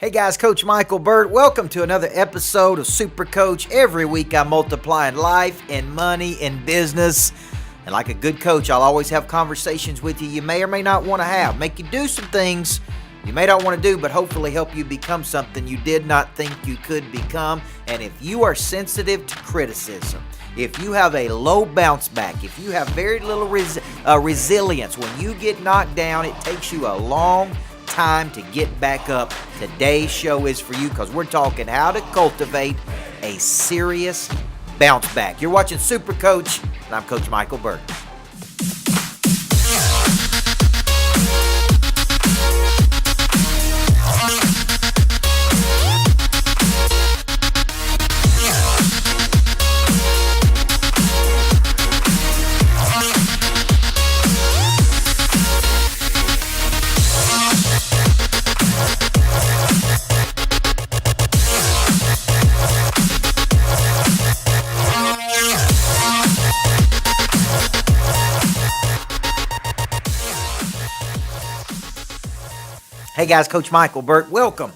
Hey guys, Coach Micheal Burt. Welcome to another episode of Super Coach. Every week I multiply in life, in money, in business. And like a good coach, I'll always have conversations with you may or may not want to have. Make you do some things you may not want to do, but hopefully help you become something you did not think you could become. And if you are sensitive to criticism, if you have a low bounce back, if you have very little resilience, when you get knocked down, it takes you a long time to get back up. Today's show is for you because we're talking how to cultivate a serious bounce back. You're watching Super Coach, and I'm Coach Micheal Burt. Hey guys, Coach Micheal Burt, welcome.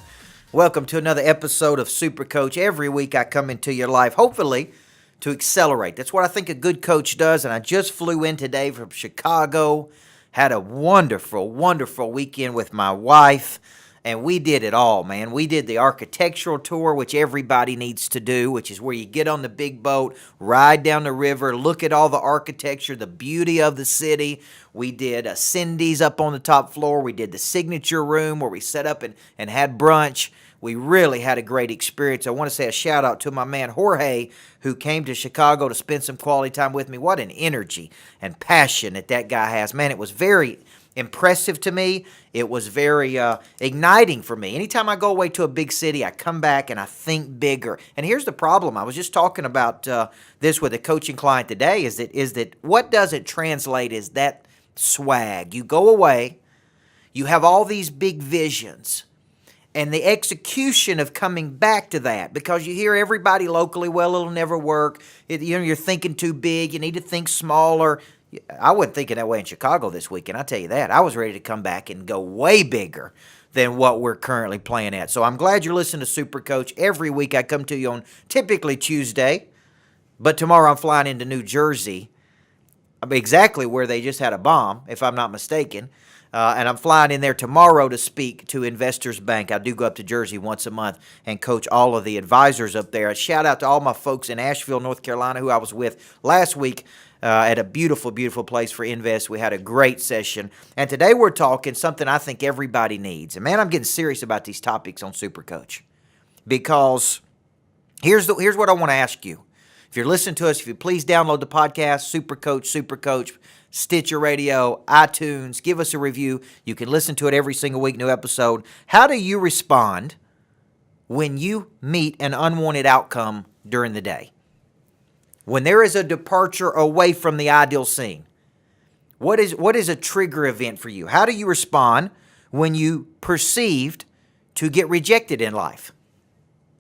Welcome to another episode of Super Coach. Every week I come into your life, hopefully, to accelerate. That's what I think a good coach does, and I just flew in today from Chicago. Had a wonderful, wonderful weekend with my wife, and we did it all, man. We did the architectural tour, which everybody needs to do, which is where you get on the big boat, ride down the river, look at all the architecture, the beauty of the city. We did Cindy's up on the top floor. We did the signature room where we set up and had brunch. We really had a great experience. I want to say a shout out to my man Jorge, who came to Chicago to spend some quality time with me. What an energy and passion that guy has. Man, it was very impressive to me. It was very igniting for me. Anytime I go away to a big city, I come back and I think bigger. And here's the problem. I was just talking about this with a coaching client today, is that what doesn't translate is that swag. You go away, you have all these big visions, and the execution of coming back to that, because you hear everybody locally, well, it'll never work. You're thinking too big. You need to think smaller. I wasn't thinking that way in Chicago this weekend, I'll tell you that. I was ready to come back and go way bigger than what we're currently playing at. So I'm glad you're listening to Super Coach. Every week I come to you on typically Tuesday, but tomorrow I'm flying into New Jersey, exactly where they just had a bomb, if I'm not mistaken. And I'm flying in there tomorrow to speak to Investors Bank. I do go up to Jersey once a month and coach all of the advisors up there. A shout out to all my folks in Asheville, North Carolina, who I was with last week at a beautiful, beautiful place for Invest. We had a great session. And today we're talking something I think everybody needs. And man, I'm getting serious about these topics on Super Coach, because here's what I want to ask you. If you're listening to us, if you please download the podcast, Super Coach, Stitcher Radio, iTunes, give us a review. You can listen to it every single week, new episode. How do you respond when you meet an unwanted outcome during the day? When there is a departure away from the ideal scene, what is a trigger event for you? How do you respond when you perceived to get rejected in life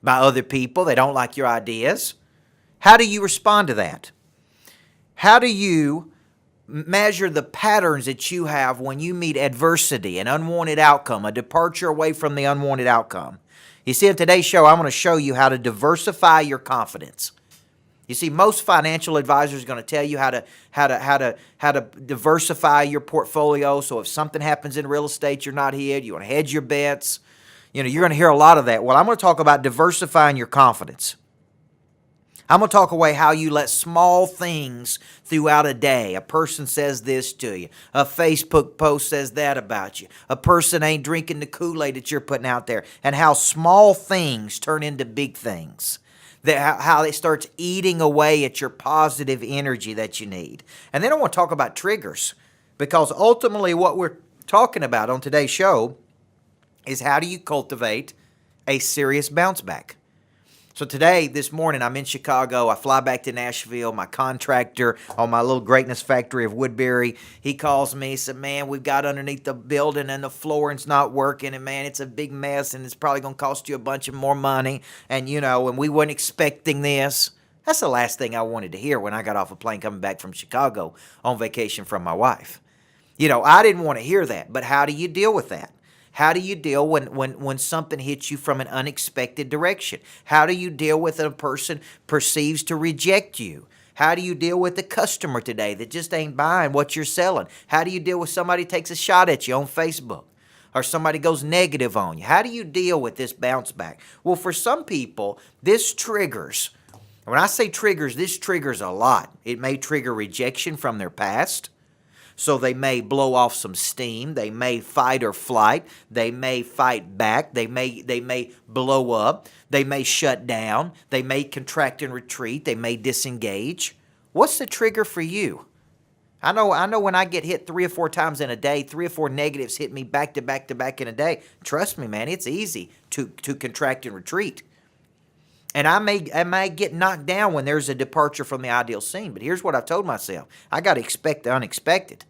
by other people? They don't like your ideas. How do you respond to that? How do you measure the patterns that you have when you meet adversity, an unwanted outcome, a departure away from the unwanted outcome? You see, in today's show, I'm going to show you how to diversify your confidence. You see, most financial advisors are going to tell you how to diversify your portfolio. So if something happens in real estate, you're not hit. You want to hedge your bets. You're going to hear a lot of that. Well, I'm going to talk about diversifying your confidence. I'm going to talk away how you let small things throughout a day. A person says this to you. A Facebook post says that about you. A person ain't drinking the Kool-Aid that you're putting out there. And how small things turn into big things. How it starts eating away at your positive energy that you need. And then I want to talk about triggers. Because ultimately what we're talking about on today's show is how do you cultivate a serious bounce back. So this morning, I'm in Chicago. I fly back to Nashville. My contractor on my little greatness factory of Woodbury, he calls me. He said, man, we've got underneath the building and the flooring's not working. And, man, it's a big mess, and it's probably going to cost you a bunch of more money. And, and we weren't expecting this. That's the last thing I wanted to hear when I got off a plane coming back from Chicago on vacation from my wife. I didn't want to hear that. But how do you deal with that? How do you deal when something hits you from an unexpected direction? How do you deal with a person perceives to reject you? How do you deal with the customer today that just ain't buying what you're selling? How do you deal with somebody who takes a shot at you on Facebook? Or somebody goes negative on you? How do you deal with this bounce back? Well, for some people, this triggers. When I say triggers, this triggers a lot. It may trigger rejection from their past. So they may blow off some steam. They may fight or flight. They may fight back. They may blow up. They may shut down. They may contract and retreat. They may disengage. What's the trigger for you? I know when I get hit 3 or 4 times in a day, 3 or 4 negatives hit me back to back to back in a day. Trust me, man, it's easy to contract and retreat. And I may get knocked down when there's a departure from the ideal scene. But here's what I've told myself. I got to expect the unexpected.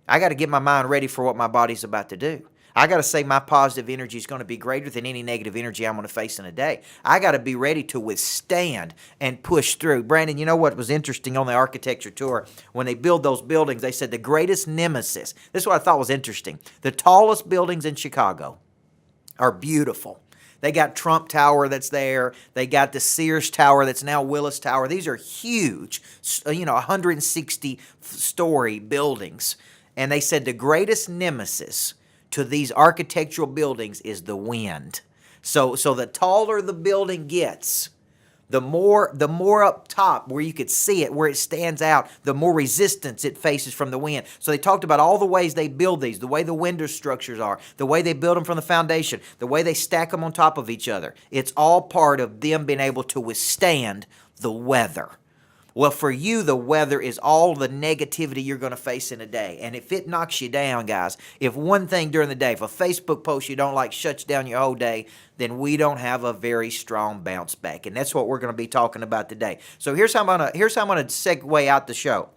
I got to get my mind ready for what my body's about to do. I got to say my positive energy is going to be greater than any negative energy I'm going to face in a day. I got to be ready to withstand and push through. Brandon, you know what was interesting on the architecture tour? When they build those buildings, they said the greatest nemesis. This is what I thought was interesting. The tallest buildings in Chicago are beautiful. They got Trump Tower that's there. They got the Sears Tower that's now Willis Tower. These are huge, 160-story buildings. And they said the greatest nemesis to these architectural buildings is the wind. So the taller the building gets, the more up top where you could see it, where it stands out, the more resistance it faces from the wind. So they talked about all the ways they build these, the way the window structures are, the way they build them from the foundation, the way they stack them on top of each other. It's all part of them being able to withstand the weather. Well, for you, the weather is all the negativity you're going to face in a day. And if it knocks you down, guys, if one thing during the day, if a Facebook post you don't like shuts down your whole day, then we don't have a very strong bounce back. And that's what we're going to be talking about today. So here's how I'm going to segue out the show.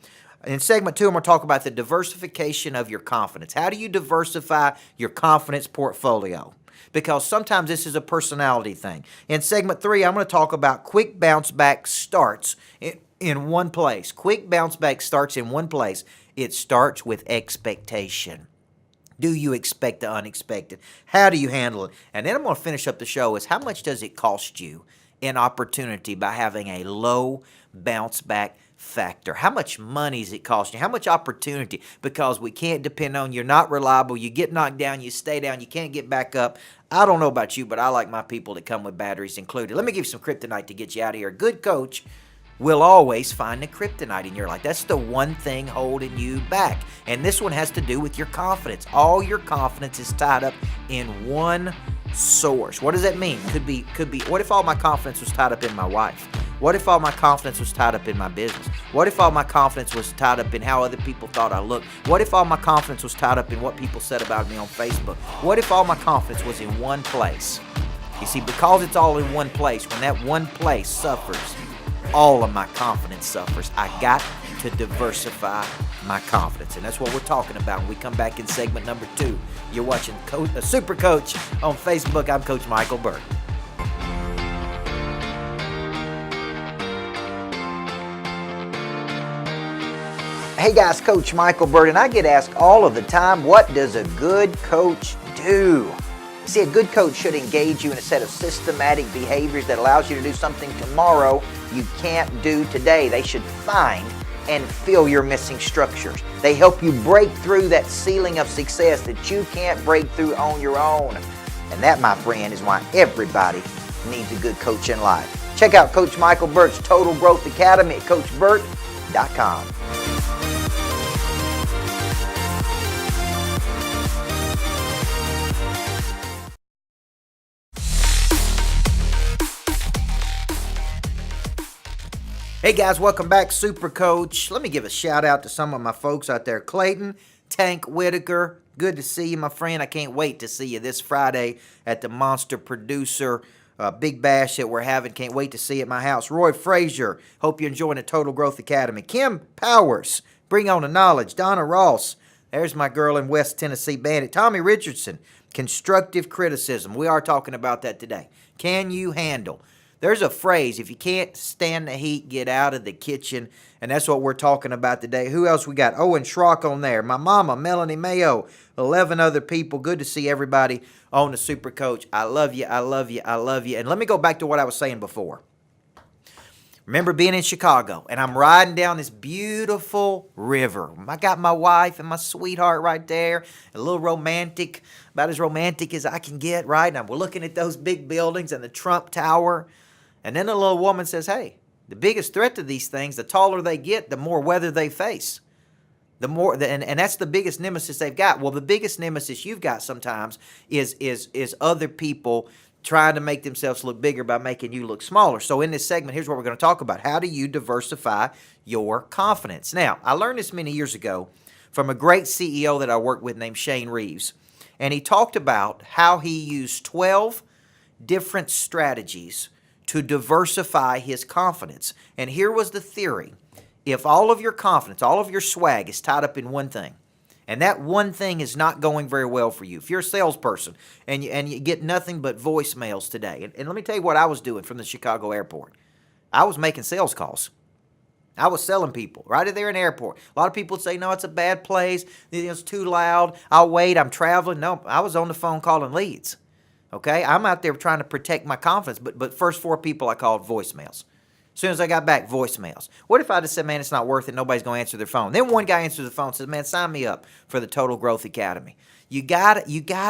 In segment 2, I'm going to talk about the diversification of your confidence. How do you diversify your confidence portfolio? Because sometimes this is a personality thing. In segment 3, I'm going to talk about quick bounce back starts in one place. Quick bounce back starts in one place. It starts with expectation. Do you expect the unexpected? How do you handle it? And then I'm going to finish up the show is how much does it cost you in opportunity by having a low bounce back factor? How much money is it costing you? How much opportunity? Because we can't depend on you. You're not reliable. You get knocked down. You stay down. You can't get back up. I don't know about you, but I like my people that come with batteries included. Let me give you some kryptonite to get you out of here. A good coach will always find the kryptonite in your life. That's the one thing holding you back. And this one has to do with your confidence. All your confidence is tied up in one source. What does that mean? Could be, what if all my confidence was tied up in my wife? What if all my confidence was tied up in my business? What if all my confidence was tied up in how other people thought I looked? What if all my confidence was tied up in what people said about me on Facebook? What if all my confidence was in one place? You see, because it's all in one place, when that one place suffers, all of my confidence suffers. I got to diversify my confidence. And that's what we're talking about when we come back in segment number 2. You're watching Super Coach on Facebook. I'm Coach Micheal Burt. Hey guys, Coach Micheal Burt, and I get asked all of the time, what does a good coach do? See, a good coach should engage you in a set of systematic behaviors that allows you to do something tomorrow you can't do today. They should find and fill your missing structures. They help you break through that ceiling of success that you can't break through on your own. And that, my friend, is why everybody needs a good coach in life. Check out Coach Micheal Burt's Total Growth Academy at CoachBurt.com. Hey guys, welcome back, Super Coach. Let me give a shout out to some of my folks out there. Clayton, Tank Whitaker, good to see you, my friend. I can't wait to see you this Friday at the Monster Producer Big Bash that we're having. Can't wait to see you at my house. Roy Frazier, hope you're enjoying the Total Growth Academy. Kim Powers, bring on the knowledge. Donna Ross, there's my girl in West Tennessee Bandit. Tommy Richardson, constructive criticism. We are talking about that today. Can you handle There's a phrase, if you can't stand the heat, get out of the kitchen. And that's what we're talking about today. Who else we got? Owen Schrock on there. My mama, Melanie Mayo, 11 other people. Good to see everybody on the Super Coach. I love you. I love you. I love you. And let me go back to what I was saying before. Remember being in Chicago, and I'm riding down this beautiful river. I got my wife and my sweetheart right there, a little romantic, about as romantic as I can get, right? And we're looking at those big buildings and the Trump Tower. And then a little woman says, hey, the biggest threat to these things, the taller they get, the more weather they face. And that's the biggest nemesis they've got. Well, the biggest nemesis you've got sometimes is other people trying to make themselves look bigger by making you look smaller. So in this segment, here's what we're going to talk about. How do you diversify your confidence? Now, I learned this many years ago from a great CEO that I worked with named Shane Reeves. And he talked about how he used 12 different strategies to diversify his confidence. And here was the theory. If all of your confidence, all of your swag is tied up in one thing, and that one thing is not going very well for you. If you're a salesperson and you get nothing but voicemails today, and let me tell you what I was doing from the Chicago airport. I was making sales calls. I was selling people right there in the airport. A lot of people say, no, it's a bad place. It's too loud. I'll wait. I'm traveling. No, I was on the phone calling leads. Okay? I'm out there trying to protect my confidence, but first 4 people I called voicemails. As soon as I got back, voicemails. What if I just said, man, it's not worth it. Nobody's going to answer their phone. Then one guy answers the phone and says, man, sign me up for the Total Growth Academy. You gotta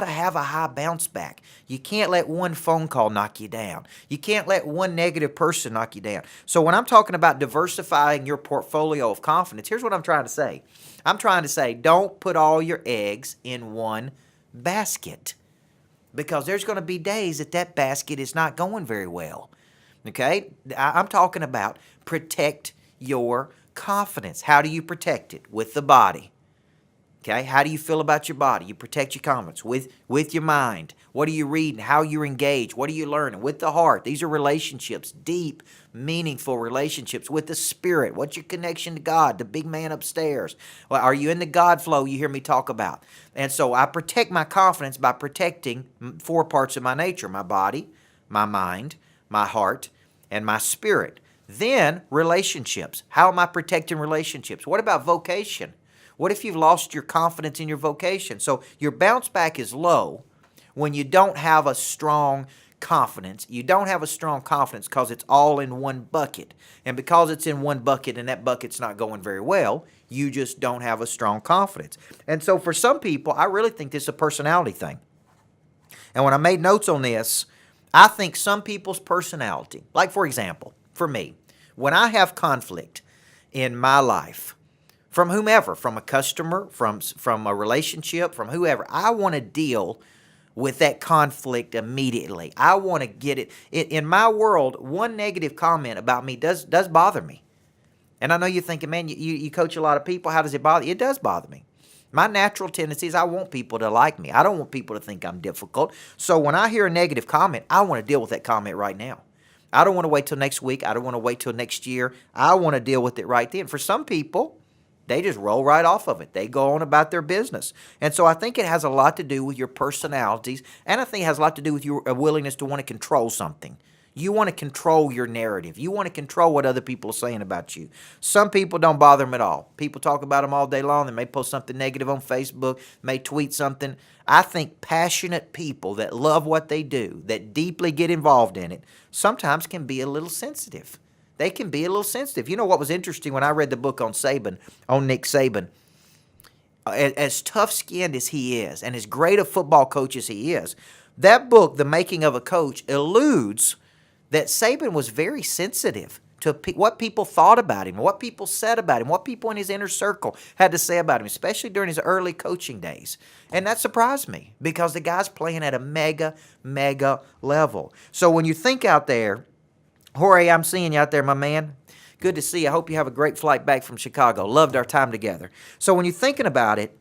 have a high bounce back. You can't let one phone call knock you down. You can't let one negative person knock you down. So when I'm talking about diversifying your portfolio of confidence, here's what I'm trying to say. I'm trying to say don't put all your eggs in one basket, because there's going to be days that basket is not going very well. Okay? I'm talking about protect your confidence. How do you protect it? With the body. Okay? How do you feel about your body? You protect your confidence with your mind. What are you reading? How you're engaged? What are you learning? With the heart. These are relationships, deep, meaningful relationships. With the spirit. What's your connection to God? The big man upstairs. Well, are you in the God flow you hear me talk about? And so I protect my confidence by protecting 4 parts of my nature. My body, my mind, my heart, and my spirit. Then relationships. How am I protecting relationships? What about vocation? What if you've lost your confidence in your vocation? So your bounce back is low when you don't have a strong confidence. You don't have a strong confidence because it's all in one bucket. And because it's in one bucket and that bucket's not going very well, you just don't have a strong confidence. And so for some people, I really think this is a personality thing. And when I made notes on this, I think some people's personality, like for example, for me, when I have conflict in my life, from whomever, from a customer, from a relationship, from whoever, I want to deal with that conflict immediately. I want to get it. In my world, one negative comment about me does bother me. And I know you're thinking, man, you coach a lot of people. How does it bother you? It does bother me. My natural tendency is I want people to like me. I don't want people to think I'm difficult. So when I hear a negative comment, I want to deal with that comment right now. I don't want to wait till next week. I don't want to wait till next year. I want to deal with it right then. For some people, they just roll right off of it. They go on about their business. And so I think it has a lot to do with your personalities, and I think it has a lot to do with your willingness to want to control something. You want to control your narrative. You want to control what other people are saying about you. Some people don't bother them at all. People talk about them all day long. They may post something negative on Facebook, may tweet something. I think passionate people that love what they do, that deeply get involved in it, sometimes can be a little sensitive. They can be a little sensitive. You know what was interesting when I read the book on Saban, on Nick Saban? As tough-skinned as he is and as great a football coach as he is, that book, The Making of a Coach, alludes that Saban was very sensitive to what people thought about him, what people said about him, what people in his inner circle had to say about him, especially during his early coaching days. And that surprised me because the guy's playing at a mega level. So when you think out there, Jorge, I'm seeing you out there, my man. Good to see you. I hope you have a great flight back from Chicago. Loved our time together. So when you're thinking about it,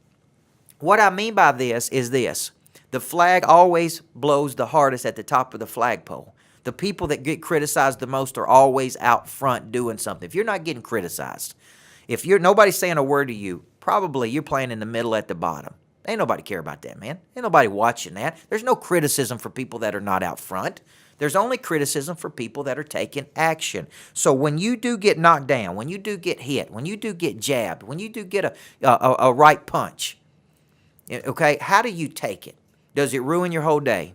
what I mean by this is this. The flag always blows the hardest at the top of the flagpole. The people that get criticized the most are always out front doing something. If you're not getting criticized, if nobody's saying a word to you, probably you're playing in the middle at the bottom. Ain't nobody care about that, man. Ain't nobody watching that. There's no criticism for people that are not out front. There's only criticism for people that are taking action. So when you do get knocked down, when you do get hit, when you do get jabbed, when you do get a right punch, okay, how do you take it? Does it ruin your whole day?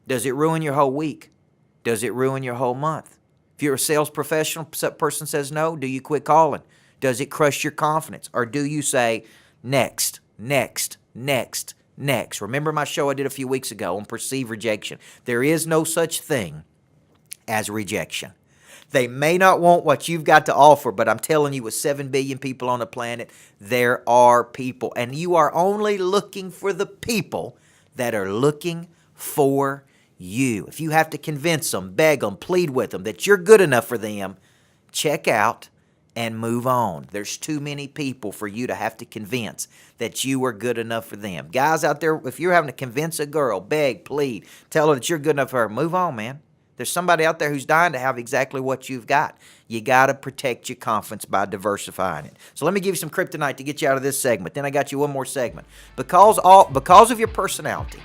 Does it ruin your whole week? Does it ruin your whole month? If you're a sales professional, person says no, do you quit calling? Does it crush your confidence? Or do you say, next, next, next, next? Remember my show I did a few weeks ago on perceived rejection. There is no such thing as rejection. They may not want what you've got to offer, but I'm telling you, with 7 billion people on the planet, there are people. And you are only looking for the people that are looking for you. If you have to convince them, beg them, plead with them that you're good enough for them, check out and move on. There's too many people for you to have to convince that you are good enough for them. Guys out there, if you're having to convince a girl, beg, plead, tell her that you're good enough for her, move on, man. There's somebody out there who's dying to have exactly what you've got. You got to protect your confidence by diversifying it. So let me give you some kryptonite to get you out of this segment. Then I got you one more segment. Because of your personality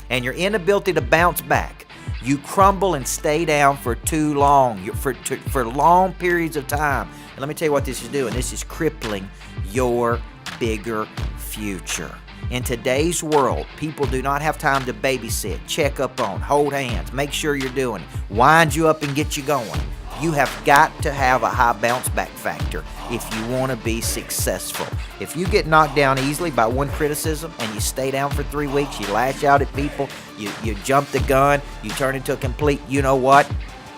and your inability to bounce back, you crumble and stay down for too long, for long periods of time. And let me tell you what this is doing. This is crippling your bigger future. In today's world, people do not have time to babysit, check up on, hold hands, make sure you're doing it, wind you up and get you going. You have got to have a high bounce back factor if you want to be successful. If you get knocked down easily by one criticism and you stay down for 3 weeks, you lash out at people, you jump the gun, you turn into a complete you know what,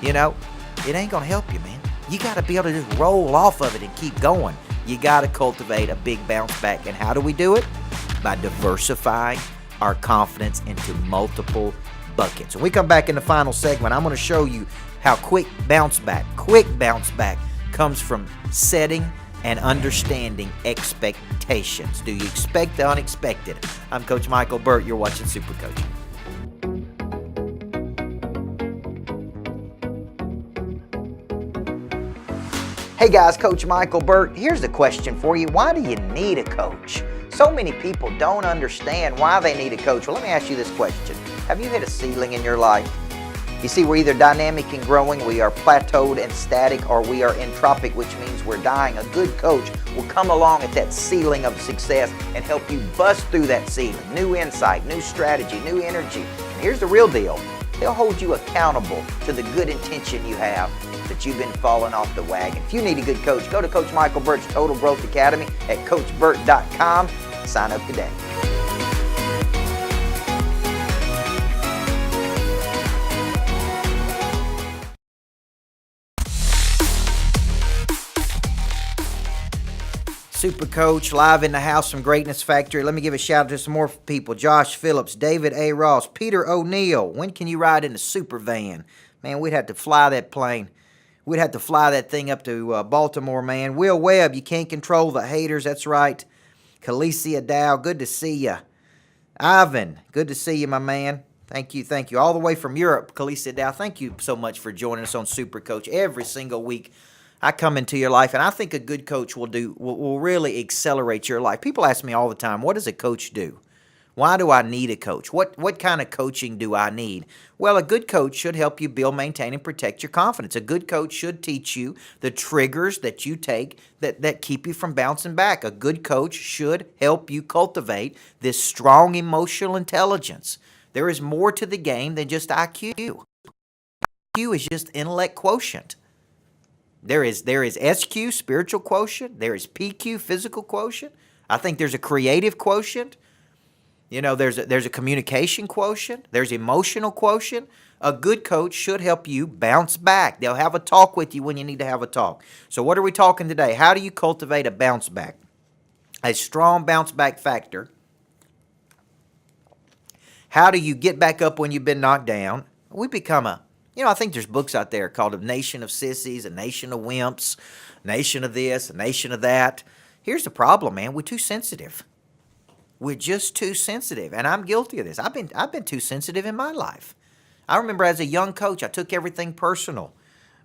it ain't going to help you, man. You got to be able to just roll off of it and keep going. You got to cultivate a big bounce back. And how do we do it? By diversifying our confidence into multiple buckets. When we come back in the final segment, I'm going to show you how quick bounce back comes from setting and understanding expectations. Do you expect the unexpected? I'm Coach Micheal Burt. You're watching Super Coach. Hey guys, Coach Micheal Burt. Here's the question for you. Why do you need a coach? So many people don't understand why they need a coach. Well, let me ask you this question. Have you hit a ceiling in your life? You see, we're either dynamic and growing, we are plateaued and static, or we are entropic, which means we're dying. A good coach will come along at that ceiling of success and help you bust through that ceiling. New insight, new strategy, new energy. And here's the real deal. They'll hold you accountable to the good intention you have that you've been falling off the wagon. If you need a good coach, go to Coach Micheal Burt's Total Growth Academy at CoachBurt.com. Sign up today. Super Coach live in the house from Greatness Factory. Let me give a shout out to some more people. Josh Phillips, David A. Ross, Peter O'Neill. When can you ride in the super van? Man, we'd have to fly that plane. We'd have to fly that thing up to Baltimore, man. Will Webb, you can't control the haters. That's right. Khaleesi Dow, good to see you. Ivan, good to see you, my man. Thank you. All the way from Europe, Khaleesi Dow, thank you so much for joining us on Super Coach. Every single week I come into your life, and I think a good coach will really accelerate your life. People ask me all the time, what does a coach do? Why do I need a coach? What kind of coaching do I need? Well, a good coach should help you build, maintain, and protect your confidence. A good coach should teach you the triggers that you take that keep you from bouncing back. A good coach should help you cultivate this strong emotional intelligence. There is more to the game than just IQ. IQ is just intellect quotient. There is SQ, spiritual quotient. There is PQ, physical quotient. I think there's a creative quotient. There's a communication quotient. There's emotional quotient. A good coach should help you bounce back. They'll have a talk with you when you need to have a talk. So what are we talking today? How do you cultivate a bounce back? A strong bounce back factor. How do you get back up when you've been knocked down? We become I think there's books out there called A Nation of Sissies, A Nation of Wimps, Nation of this, A Nation of that. Here's the problem, man. We're too sensitive. We're just too sensitive, and I'm guilty of this. I've been too sensitive in my life. I remember as a young coach, I took everything personal.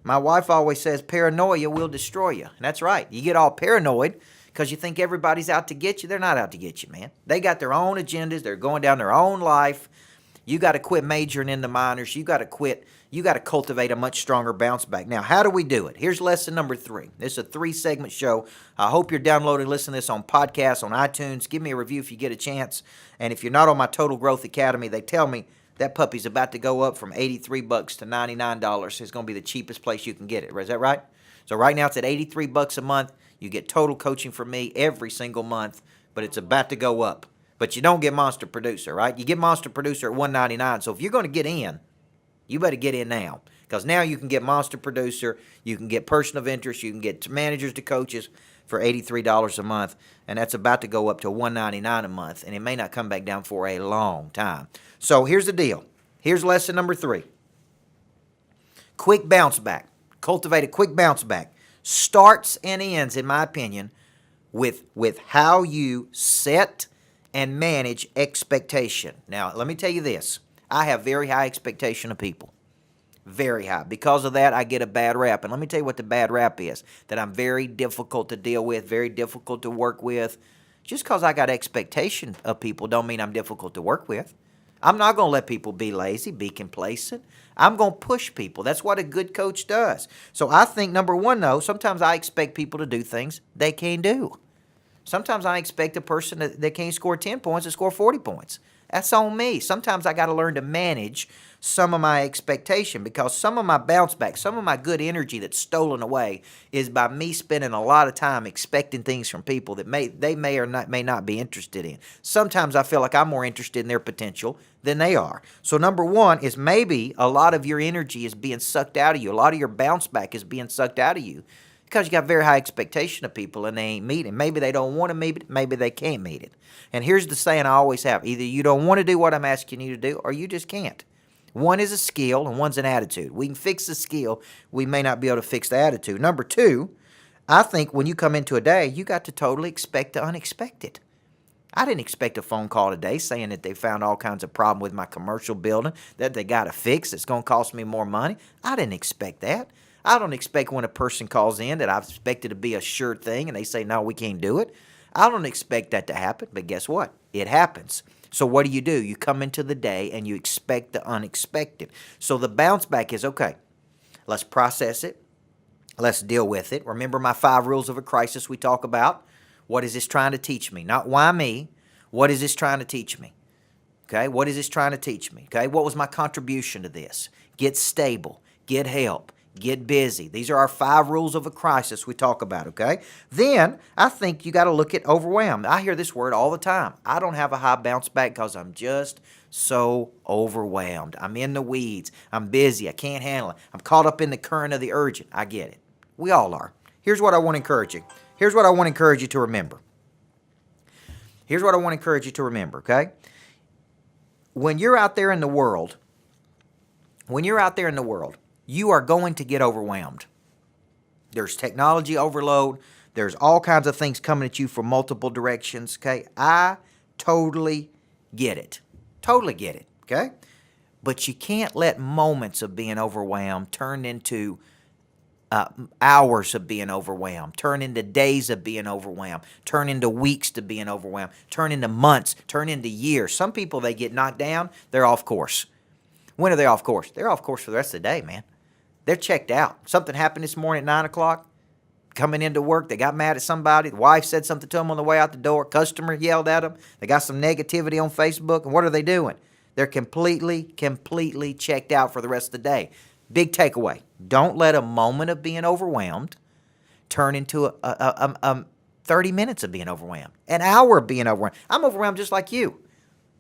My wife always says, paranoia will destroy you. And that's right. You get all paranoid because you think everybody's out to get you. They're not out to get you, man. They got their own agendas. They're going down their own life. You got to quit majoring in the minors. You got to quit. You got to cultivate a much stronger bounce back. Now, how do we do it? Here's lesson number 3. This is a 3-segment show. I hope you're downloading, listening to this on podcasts, on iTunes. Give me a review if you get a chance. And if you're not on my Total Growth Academy, they tell me that puppy's about to go up from $83 to $99. It's going to be the cheapest place you can get it. Is that right? So right now it's at $83 a month. You get total coaching from me every single month, but it's about to go up. But you don't get Monster Producer, right? You get Monster Producer at $199. So if you're going to get in, you better get in now, because now you can get Monster Producer, you can get Person of Interest, you can get managers to coaches for $83 a month, and that's about to go up to $199 a month, and it may not come back down for a long time. So here's the deal. Here's lesson number 3. Quick bounce back. Cultivate a quick bounce back. Starts and ends, in my opinion, with how you set and manage expectation. Now, let me tell you this. I have very high expectation of people. Very high. Because of that, I get a bad rap. And let me tell you what the bad rap is. That I'm very difficult to deal with, very difficult to work with. Just because I got expectation of people don't mean I'm difficult to work with. I'm not going to let people be lazy, be complacent. I'm going to push people. That's what a good coach does. So I think, number 1, though, sometimes I expect people to do things they can't do. Sometimes I expect a person that can't score 10 points to score 40 points. That's on me. Sometimes I got to learn to manage some of my expectation, because some of my bounce back, some of my good energy that's stolen away is by me spending a lot of time expecting things from people that they may or may not be interested in. Sometimes I feel like I'm more interested in their potential than they are. So number 1 is maybe a lot of your energy is being sucked out of you. A lot of your bounce back is being sucked out of you because you got very high expectation of people and they ain't meeting. Maybe they don't want to meet it. Maybe they can't meet it. And here's the saying I always have. Either you don't want to do what I'm asking you to do, or you just can't. One is a skill and one's an attitude. We can fix the skill. We may not be able to fix the attitude. Number 2, I think when you come into a day, you got to totally expect the unexpected. I didn't expect a phone call today saying that they found all kinds of problem with my commercial building that they got to fix. It's going to cost me more money. I didn't expect that. I don't expect when a person calls in that I've expected to be a sure thing and they say, no, we can't do it. I don't expect that to happen, but guess what? It happens. So what do? You come into the day and you expect the unexpected. So the bounce back is, okay, let's process it. Let's deal with it. Remember my 5 rules of a crisis we talk about? What is this trying to teach me? Not why me. What is this trying to teach me? Okay, what is this trying to teach me? Okay, what was my contribution to this? Get stable. Get help. Get busy. These are our 5 rules of a crisis we talk about, okay? Then, I think you got to look at overwhelmed. I hear this word all the time. I don't have a high bounce back because I'm just so overwhelmed. I'm in the weeds. I'm busy. I can't handle it. I'm caught up in the current of the urgent. I get it. We all are. Here's what I want to encourage you. Here's what I want to encourage you to remember. Here's what I want to encourage you to remember, okay? When you're out there in the world, you are going to get overwhelmed. There's technology overload. There's all kinds of things coming at you from multiple directions, okay? I totally get it. Totally get it, okay? But you can't let moments of being overwhelmed turn into hours of being overwhelmed, turn into days of being overwhelmed, turn into weeks to being overwhelmed, turn into months, turn into years. Some people, they get knocked down, they're off course. When are they off course? They're off course for the rest of the day, man. They're checked out. Something happened this morning at 9 o'clock. Coming into work, they got mad at somebody. The wife said something to them on the way out the door. Customer yelled at them. They got some negativity on Facebook. And what are they doing? They're completely checked out for the rest of the day. Big takeaway. Don't let a moment of being overwhelmed turn into 30 minutes of being overwhelmed. An hour of being overwhelmed. I'm overwhelmed just like you.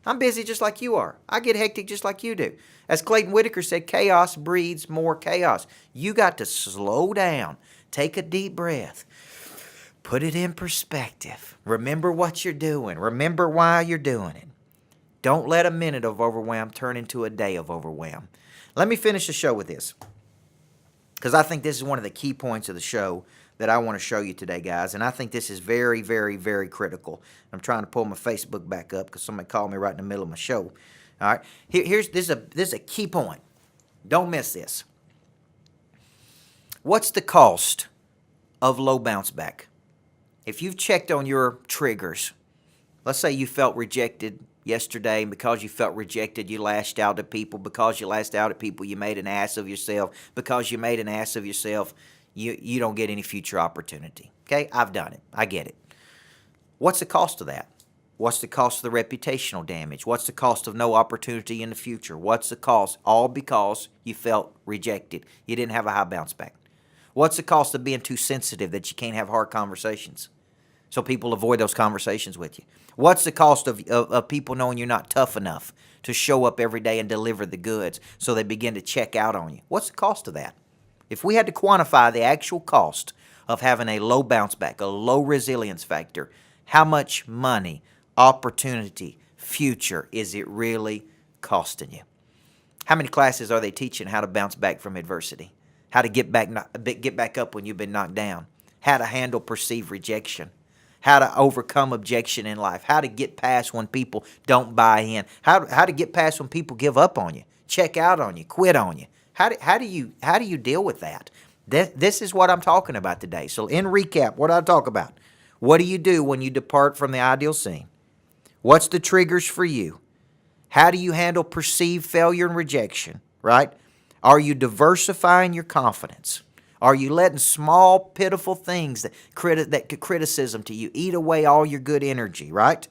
I'm busy just like you are. I get hectic just like you do. As Clayton Whitaker said, chaos breeds more chaos. You got to slow down. Take a deep breath. Put it in perspective. Remember what you're doing. Remember why you're doing it. Don't let a minute of overwhelm turn into a day of overwhelm. Let me finish the show with this, because I think this is one of the key points of the show that I want to show you today, guys. And I think this is very, very, very critical. I'm trying to pull my Facebook back up because somebody called me right in the middle of my show. All right, this is a key point. Don't miss this. What's the cost of low bounce back? If you've checked on your triggers, let's say you felt rejected yesterday, and because you felt rejected, you lashed out at people. Because you lashed out at people, you made an ass of yourself. Because you made an ass of yourself, you don't get any future opportunity. Okay? I've done it. I get it. What's the cost of that? What's the cost of the reputational damage? What's the cost of no opportunity in the future? What's the cost? All because you felt rejected. You didn't have a high bounce back. What's the cost of being too sensitive that you can't have hard conversations? So people avoid those conversations with you. What's the cost of people knowing you're not tough enough to show up every day and deliver the goods, so they begin to check out on you? What's the cost of that? If we had to quantify the actual cost of having a low bounce back, a low resilience factor, how much money, opportunity, future is it really costing you? How many classes are they teaching how to bounce back from adversity? How to get back up when you've been knocked down? How to handle perceived rejection? How to overcome objection in life? How to get past when people don't buy in? How to get past when people give up on you, check out on you, quit on you? How do you deal with that? This is what I'm talking about today. So in recap, what did I talk about? What do you do when you depart from the ideal scene? What's the triggers for you? How do you handle perceived failure and rejection, right? Are you diversifying your confidence? Are you letting small, pitiful things that criticism to you eat away all your good energy, right?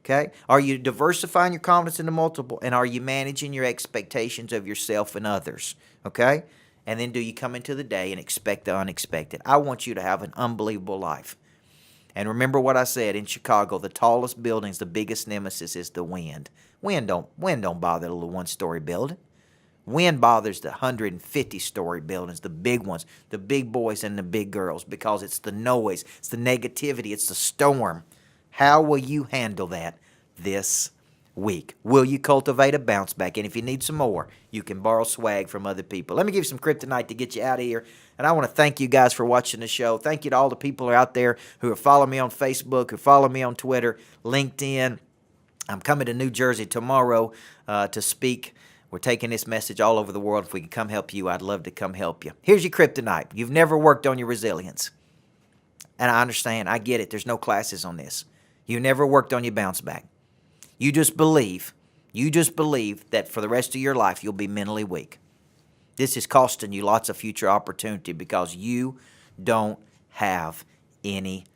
Okay? Are you diversifying your confidence into multiple? And are you managing your expectations of yourself and others? Okay? And then do you come into the day and expect the unexpected? I want you to have an unbelievable life. And remember what I said in Chicago, the tallest buildings, the biggest nemesis is the wind. Wind don't bother the little one-story building. Wind bothers the 150-story buildings, the big ones, the big boys and the big girls, because it's the noise, it's the negativity, it's the storm. How will you handle that this week? Will you cultivate a bounce back? And if you need some more, you can borrow swag from other people. Let me give you some kryptonite to get you out of here. And I want to thank you guys for watching the show. Thank you to all the people who are out there who are following me on Facebook, who follow me on Twitter, LinkedIn. I'm coming to New Jersey tomorrow to speak. We're taking this message all over the world. If we can come help you, I'd love to come help you. Here's your kryptonite. You've never worked on your resilience. And I understand. I get it. There's no classes on this. You never worked on your bounce back. You just believe that for the rest of your life you'll be mentally weak. This is costing you lots of future opportunity because you don't have any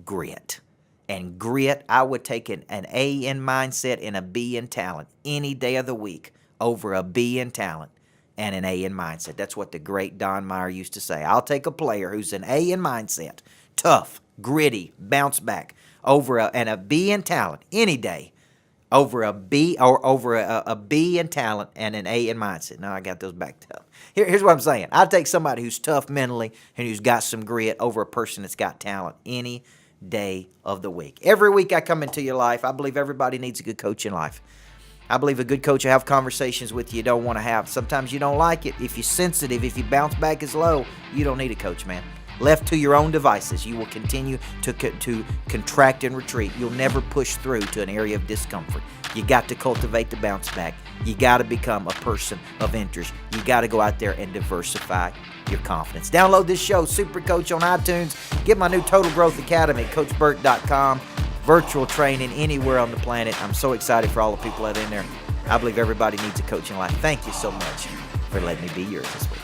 grit. And grit, I would take an A in mindset and a B in talent any day of the week over a B in talent and an A in mindset. That's what the great Don Meyer used to say. I'll take a player who's an A in mindset, tough, gritty, bounce back, and a B in talent any day over a B in talent and an A in mindset. Now I got those backed up. Here's what I'm saying. I'll take somebody who's tough mentally and who's got some grit over a person that's got talent any day of the week. Every week I come into your life. I believe everybody needs a good coach in life. I believe a good coach will have conversations with you don't want to have. Sometimes you don't like it. If you're sensitive, if your bounce back is low, you don't need a coach, man. Left to your own devices, you will continue to contract and retreat. You'll never push through to an area of discomfort. You got to cultivate the bounce back. You got to become a person of interest. You got to go out there and diversify your confidence. Download this show, Super Coach, on iTunes. Get my new Total Growth Academy at CoachBurt.com. Virtual training anywhere on the planet. I'm so excited for all the people out in there. I believe everybody needs a coach in life. Thank you so much for letting me be yours this week.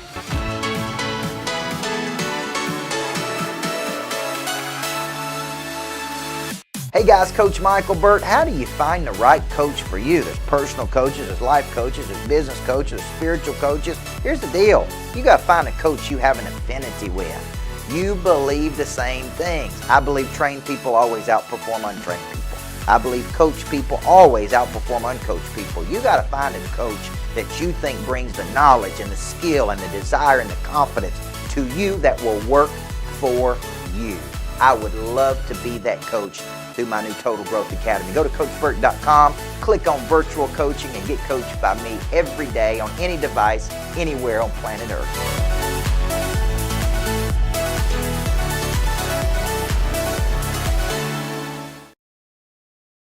Hey guys, Coach Micheal Burt. How do you find the right coach for you? There's personal coaches, there's life coaches, there's business coaches, there's spiritual coaches. Here's the deal. You got to find a coach you have an affinity with. You believe the same things. I believe trained people always outperform untrained people. I believe coach people always outperform uncoached people. You got to find a coach that you think brings the knowledge and the skill and the desire and the confidence to you that will work for you. I would love to be that coach through my new Total Growth Academy. Go to CoachBurt.com, click on virtual coaching, and get coached by me every day on any device, anywhere on planet Earth.